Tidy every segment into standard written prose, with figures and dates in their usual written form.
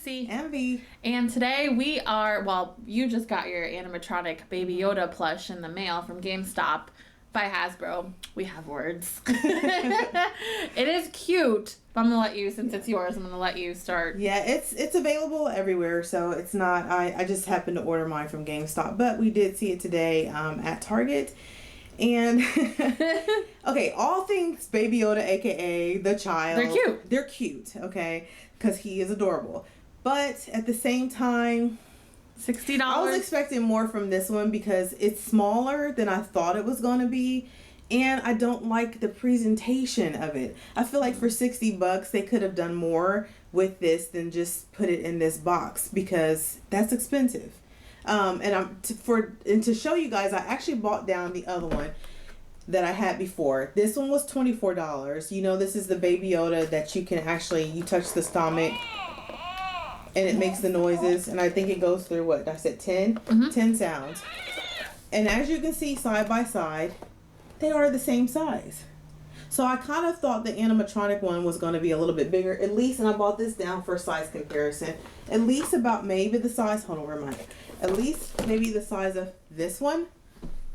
C. And V. And today we are, well, you just got your animatronic Baby Yoda plush in the mail from GameStop by Hasbro. We have words. It is cute. But I'm going to let you, since it's yours, I'm going to let you start. Yeah, it's available everywhere, so it's not, I just happened to order mine from GameStop, but we did see it today at Target. And, okay, all things Baby Yoda, a.k.a. The Child. They're cute. They're cute, okay, because he is adorable. But at the same time, $60. I was expecting more from this one because it's smaller than I thought it was going to be. And I don't like the presentation of it. I feel like for $60 they could have done more with this than just put it in this box because that's expensive. And to show you guys, I actually bought down the other one that I had before. This one was $24. You know, this is the Baby Yoda that you can actually, you touch the stomach and it makes the noises. And I think it goes through, what, I said 10? Mm-hmm. 10 sounds. And as you can see side by side, they are the same size. So I kind of thought the animatronic one was going to be a little bit bigger, at least, and I bought this down for size comparison, at least about maybe the size, hold on, where am I? At least maybe the size of this one,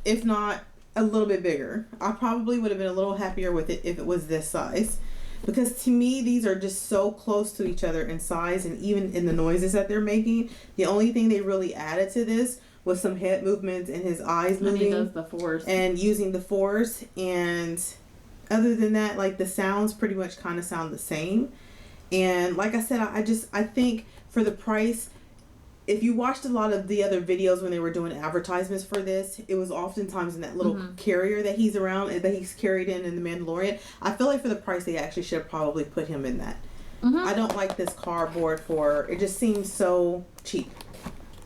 if not a little bit bigger. I probably would have been a little happier with it if it was this size, because to me these are just so close to each other in size, and even in the noises that they're making. The only thing they really added to this was some head movements and his eyes moving. And he does the force. And using the force, and other than that, like, the sounds pretty much kind of sound the same. And like I said, I think for the price, if you watched a lot of the other videos when they were doing advertisements for this, it was oftentimes in that little carrier that he's around, that he's carried in The Mandalorian. I feel like for the price, they actually should have probably put him in that. I don't like this cardboard it just seems so cheap.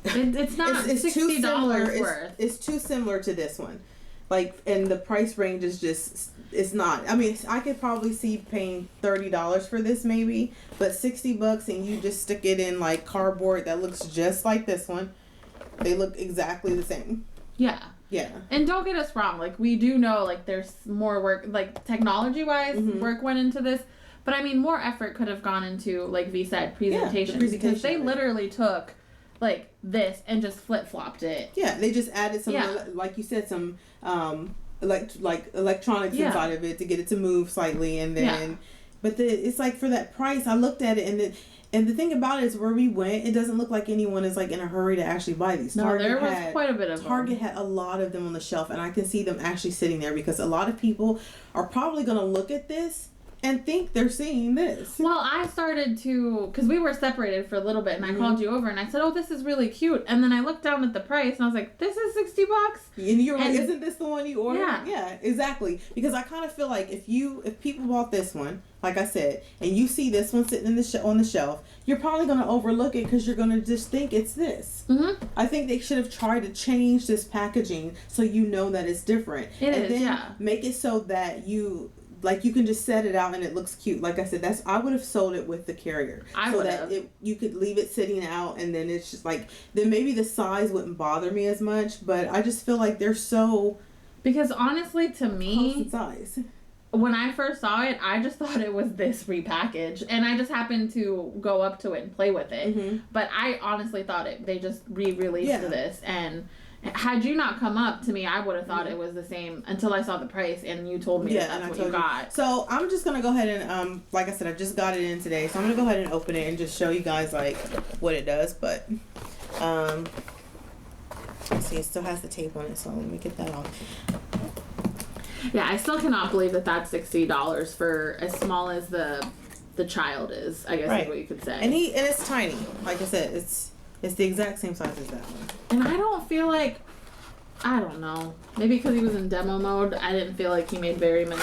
It's not it's $60 too similar. worth. It's too similar to this one. Like, and the price range is just, it's not. I mean, I could probably see paying $30 for this maybe, but $60 and you just stick it in like cardboard that looks just like this one. They look exactly the same. Yeah. Yeah. And don't get us wrong, like, we do know, like, there's more work, like, technology-wise, work went into this. But, I mean, more effort could have gone into, like V said, presentation. Because they literally took, like, this and just flip-flopped it. Yeah, they just added some, like you said, some electronics inside of it to get it to move slightly. And then, but it's like, for that price, I looked at it, and the thing about it is, where we went, it doesn't look like anyone is, like, in a hurry to actually buy these. No, there was quite a bit of them. Target had a lot of them on the shelf, and I can see them actually sitting there because a lot of people are probably going to look at this and think they're seeing this. Well, I started to, because we were separated for a little bit, and I called you over, and I said, oh, this is really cute. And then I looked down at the price, and I was like, this is $60? And you're like, isn't this the one you ordered? Yeah. Yeah, exactly. Because I kind of feel like if people bought this one, like I said, and you see this one sitting on the shelf, you're probably going to overlook it because you're going to just think it's this. I think they should have tried to change this packaging so you know that it's different. Then make it so that you can just set it out and it looks cute. Like I said, I would have sold it with the carrier. You could leave it sitting out, and then it's just like, then maybe the size wouldn't bother me as much, but I just feel like they're so, because honestly, to me, close in size. When I first saw it, I just thought it was this repackaged, and I just happened to go up to it and play with it. But I honestly thought they just re-released this, and had you not come up to me, I would have thought it was the same until I saw the price and you told me that's what you got. So I'm just going to go ahead and, like I said, I just got it in today. So I'm going to go ahead and open it and just show you guys, like, what it does. But, let's see, it still has the tape on it, so let me get that off. Yeah, I still cannot believe that that's $60 for as small as the Child is, I guess is what you could say. And it's tiny. Like I said, it's the exact same size as that one. And I don't feel like, I don't know, maybe because he was in demo mode, I didn't feel like he made very many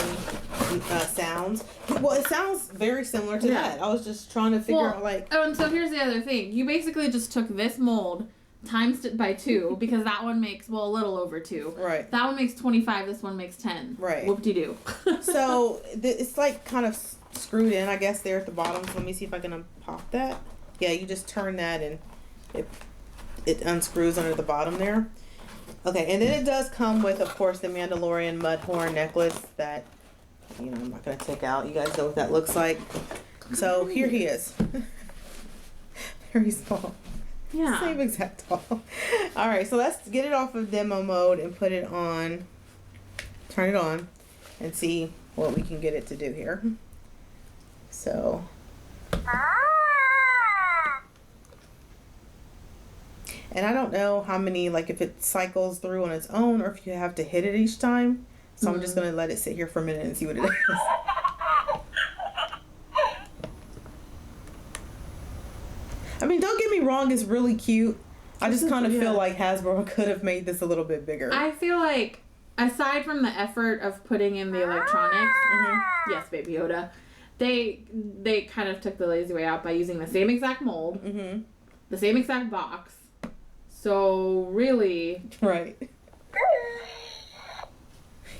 sounds. Well, it sounds very similar to that. I was just trying to figure out, like. Oh, and so here's the other thing. You basically just took this mold, times it by 2, because that one makes, a little over 2. Right. That one makes 25, this one makes 10. Right. Whoop-de-doo. So it's like kind of screwed in, I guess, there at the bottom. So let me see if I can pop that. Yeah, you just turn that and it unscrews under the bottom there. Okay, and then it does come with, of course, the Mandalorian Mudhorn necklace that, I'm not going to take out. You guys know what that looks like. So here he is. very small. Yeah. Same exact doll. All right, so let's get it off of demo mode and put it on. Turn it on and see what we can get it to do here. So. And I don't know how many, like if it cycles through on its own or if you have to hit it each time. So I'm just going to let it sit here for a minute and see what it is. I mean, don't get me wrong, it's really cute. I just kind of feel like Hasbro could have made this a little bit bigger. I feel like, aside from the effort of putting in the electronics, yes, Baby Yoda, they kind of took the lazy way out by using the same exact mold, the same exact box. So, really... Right.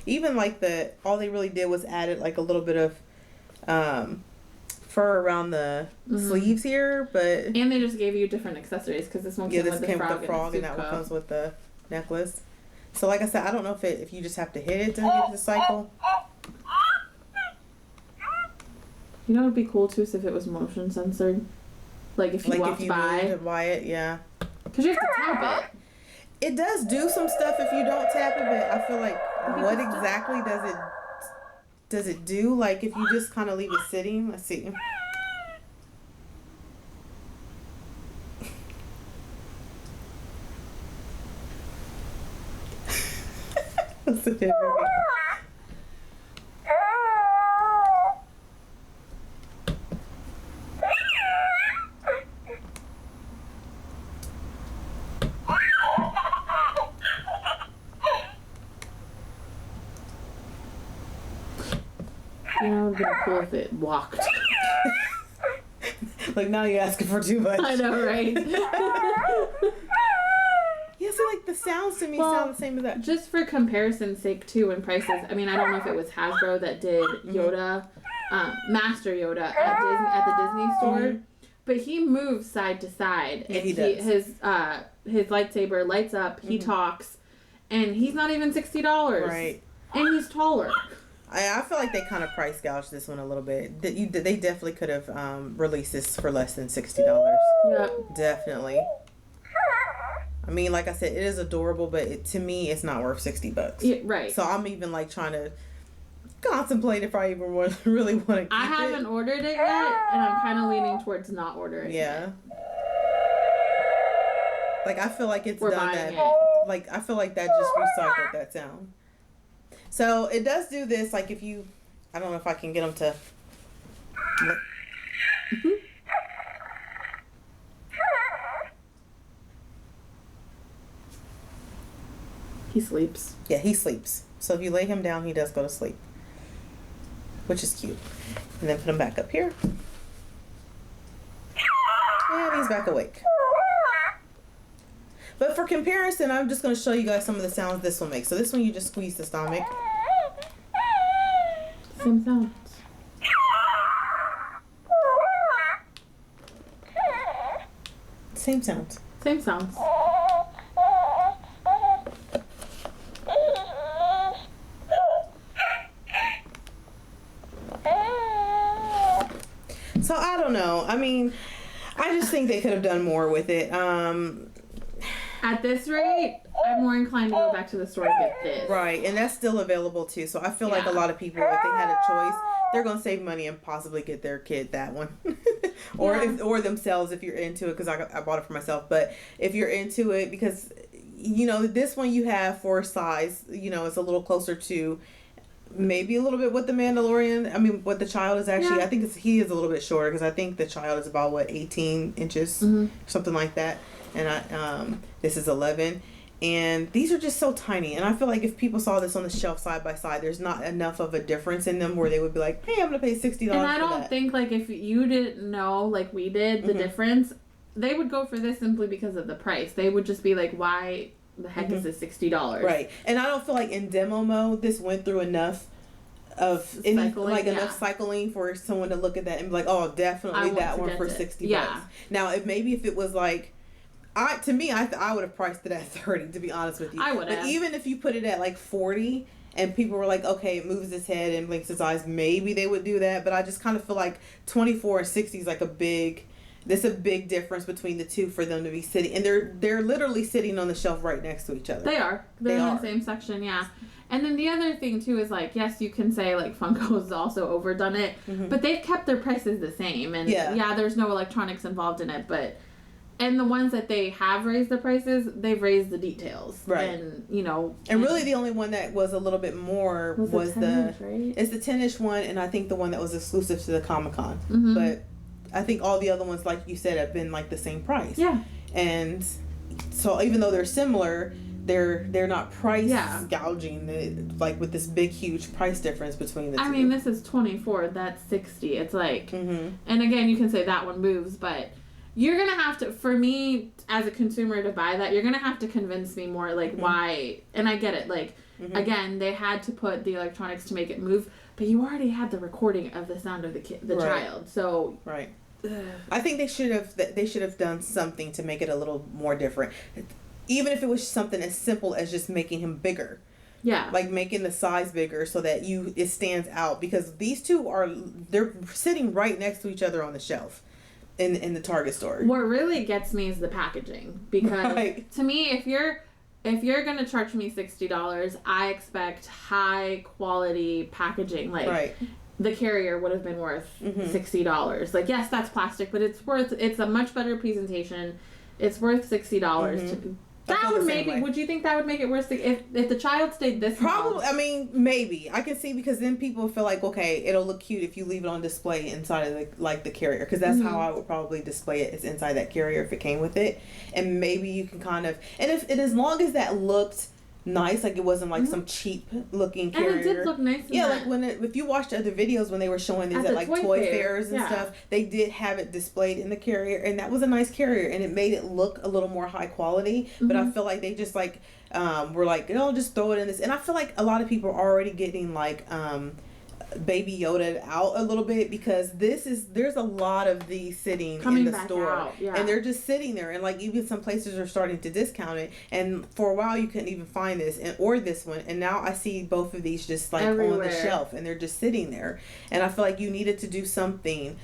Even like all they really did was added like a little bit of fur around the sleeves here, but... And they just gave you different accessories, because this one came with the frog and that one comes with the necklace. So like I said, I don't know if you just have to hit it to get it to cycle. You know what would be cool too is if it was motion censored? Like if you walked by. To buy it, yeah. Because you have to tap it. It does do some stuff if you don't tap it, but I feel like what exactly does it do? Like if you just kind of leave it sitting? Let's see. That's a bit movie. You know, it would be cool if it walked. Like now you're asking for too much. I know, right? Yeah, so like the sounds to me sound the same as that. Just for comparison's sake too, and prices. I mean, I don't know if it was Hasbro that did Yoda, Master Yoda at the Disney store, but he moves side to side. Yeah, and he does. His lightsaber lights up. He talks, and he's not even $60. Right. And he's taller. I feel like they kind of price gouged this one a little bit. They definitely could have released this for less than $60. Yep. Definitely. I mean, like I said, it is adorable, but to me, it's not worth $60. Yeah, right. So I'm even like trying to contemplate if I even really want to keep it. I haven't ordered it yet, and I'm kind of leaning towards not ordering it. Yeah. Like I feel like it's We're done buying that. it. Like I feel like that just recycled that sound. So it does do this. Like if you, I don't know if I can get them to. He sleeps. Yeah, he sleeps. So if you lay him down, he does go to sleep, which is cute. And then put him back up here. And he's back awake. But for comparison, I'm just going to show you guys some of the sounds this one makes. So this one, you just squeeze the stomach. Same sounds. Same sounds. Same sounds. So I don't know. I mean, I just think they could have done more with it. At this rate, I'm more inclined to go back to the store and get this. Right, and that's still available too. So I feel like a lot of people, if they had a choice, they're gonna save money and possibly get their kid that one, or themselves if you're into it. Because I bought it for myself, but if you're into it, because you know this one you have for size, you know it's a little closer to maybe a little bit what the Mandalorian. I mean, what the child is actually. Yeah. I think he is a little bit shorter because I think the child is about 18 inches, something like that, and this is 11. And these are just so tiny. And I feel like if people saw this on the shelf side by side, there's not enough of a difference in them where they would be like, hey, I'm going to pay $60 And I don't think, like, if you didn't know, like we did, the difference, they would go for this simply because of the price. They would just be like, why the heck is this $60? Right. And I don't feel like in demo mode, this went through enough of enough cycling for someone to look at that and be like, oh, definitely that one for $60. Now, if it was like, I would have priced it at 30, to be honest with you. I would have. But even if you put it at like 40 and people were like, okay, it moves its head and blinks its eyes, maybe they would do that. But I just kind of feel like 24 and 60 is like a big There's a big difference between the two for them to be sitting, and they're literally sitting on the shelf right next to each other. They are. They're in the same section, yeah. And then the other thing too is like, yes, you can say like Funko's also overdone it, but they've kept their prices the same, and yeah, there's no electronics involved in it, but. And the ones that they have raised the prices, they've raised the details. Right. And, you know. And really the only one that was a little bit more was the... Right? It's the 10-inch one, and I think the one that was exclusive to the Comic-Con. Mm-hmm. But I think all the other ones, like you said, have been like the same price. Yeah. And so even though they're similar, they're not price gouging, like with this big, huge price difference between the two. I mean, this is 24, that's 60. It's like... And again, you can say that one moves, but... You're going to have to, for me, as a consumer to buy that, you're going to have to convince me more, like, why, and I get it, like, again, they had to put the electronics to make it move, but you already had the recording of the sound of the child, so. Right. I think they should have done something to make it a little more different, even if it was something as simple as just making him bigger. Yeah. Like making the size bigger so that it stands out, because these two they're sitting right next to each other on the shelf. In the Target store. What really gets me is the packaging, because to me, if you're gonna charge me $60, I expect high quality packaging. Like the carrier would have been worth $60. Like, yes, that's plastic, but it's a much better presentation. It's worth $60. That would would you think that would make it worse if the child stayed this Probably, small? I mean, maybe. I can see, because then people feel like, okay, it'll look cute if you leave it on display inside of the carrier, because that's how I would probably display it, is inside that carrier if it came with it. And maybe you can kind of, and as long as that looked nice, like it wasn't like some cheap looking carrier. And it did look nice. Like if you watched other videos when they were showing these at like toy fairs and stuff, they did have it displayed in the carrier, and that was a nice carrier, and it made it look a little more high quality. But I feel like they just like were like, just throw it in this, and I feel like a lot of people are already getting like Baby Yoda out a little bit, because there's a lot of these sitting in the store, and they're just sitting there, and like even some places are starting to discount it, and for a while you couldn't even find this or this one, and now I see both of these just like everywhere on the shelf, and they're just sitting there, and I feel like you needed to do something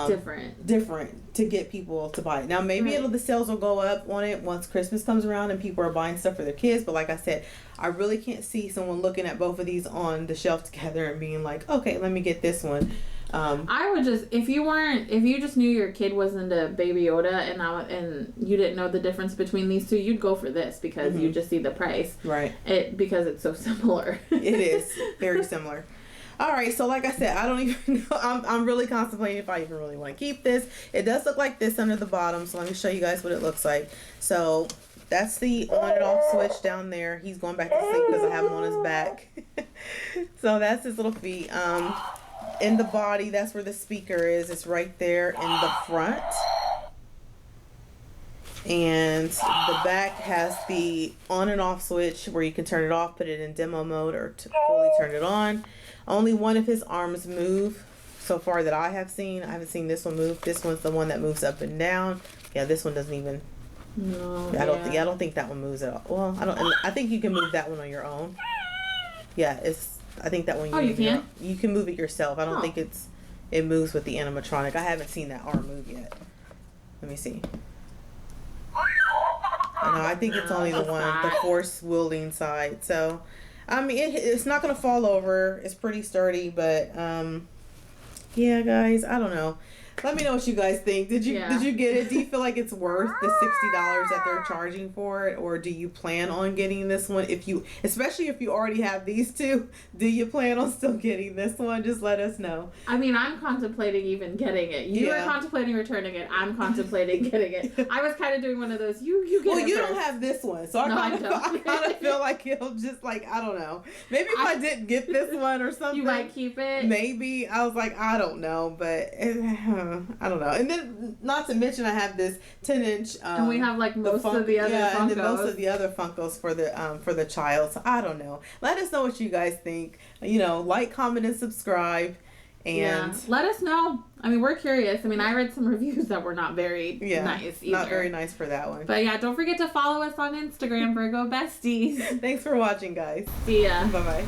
different to get people to buy it. Now maybe the sales will go up on it once Christmas comes around and people are buying stuff for their kids, but like I said, I really can't see someone looking at both of these on the shelf together and being like, okay, let me get this one. I would just, if you just knew your kid was into Baby Yoda and you didn't know the difference between these two, you'd go for this because you just see the price. Right. Because it's so similar. It is very similar. All right, so like I said, I don't even know. I'm really contemplating if I even really want to keep this. It does look like this under the bottom, so let me show you guys what it looks like. So that's the on and off switch down there. He's going back to sleep because I have him on his back. So that's his little feet. In the body, that's where the speaker is. It's right there in the front. And the back has the on and off switch where you can turn it off, put it in demo mode, or fully turn it on. Only one of his arms move so far that I have seen. I haven't seen this one move. This one's the one that moves up and down. Yeah, this one doesn't even. No. I don't think that one moves at all. Well, I think you can move that one on your own. Yeah, I think that one. You can. You can move it yourself. I don't think it moves with the animatronic. I haven't seen that arm move yet. Let me see. No, I think it's only the force wielding side. So, I mean, it's not going to fall over. It's pretty sturdy, but, yeah, guys, I don't know. Let me know what you guys think. Did you get it? Do you feel like it's worth the $60 that they're charging for it, or do you plan on getting this one? Especially if you already have these two, do you plan on still getting this one? Just let us know. I mean, I'm contemplating even getting it. You were contemplating returning it. I'm contemplating getting it. I was kind of doing one of those. You get it. Well, you don't have this one, so I kind of feel like it'll just like, I don't know. Maybe if I didn't get this one or something, you might keep it. Maybe. I was like, I don't know, but. I don't know. And then, not to mention, I have this 10-inch. And we have like most of the other Funkos. And then most of the other Funkos for the child. So I don't know. Let us know what you guys think. Like, comment, and subscribe. And let us know. I mean, we're curious. I mean, I read some reviews that were not very nice either. Not very nice for that one. But yeah, don't forget to follow us on Instagram, Virgo Besties. Thanks for watching, guys. See ya. Bye-bye.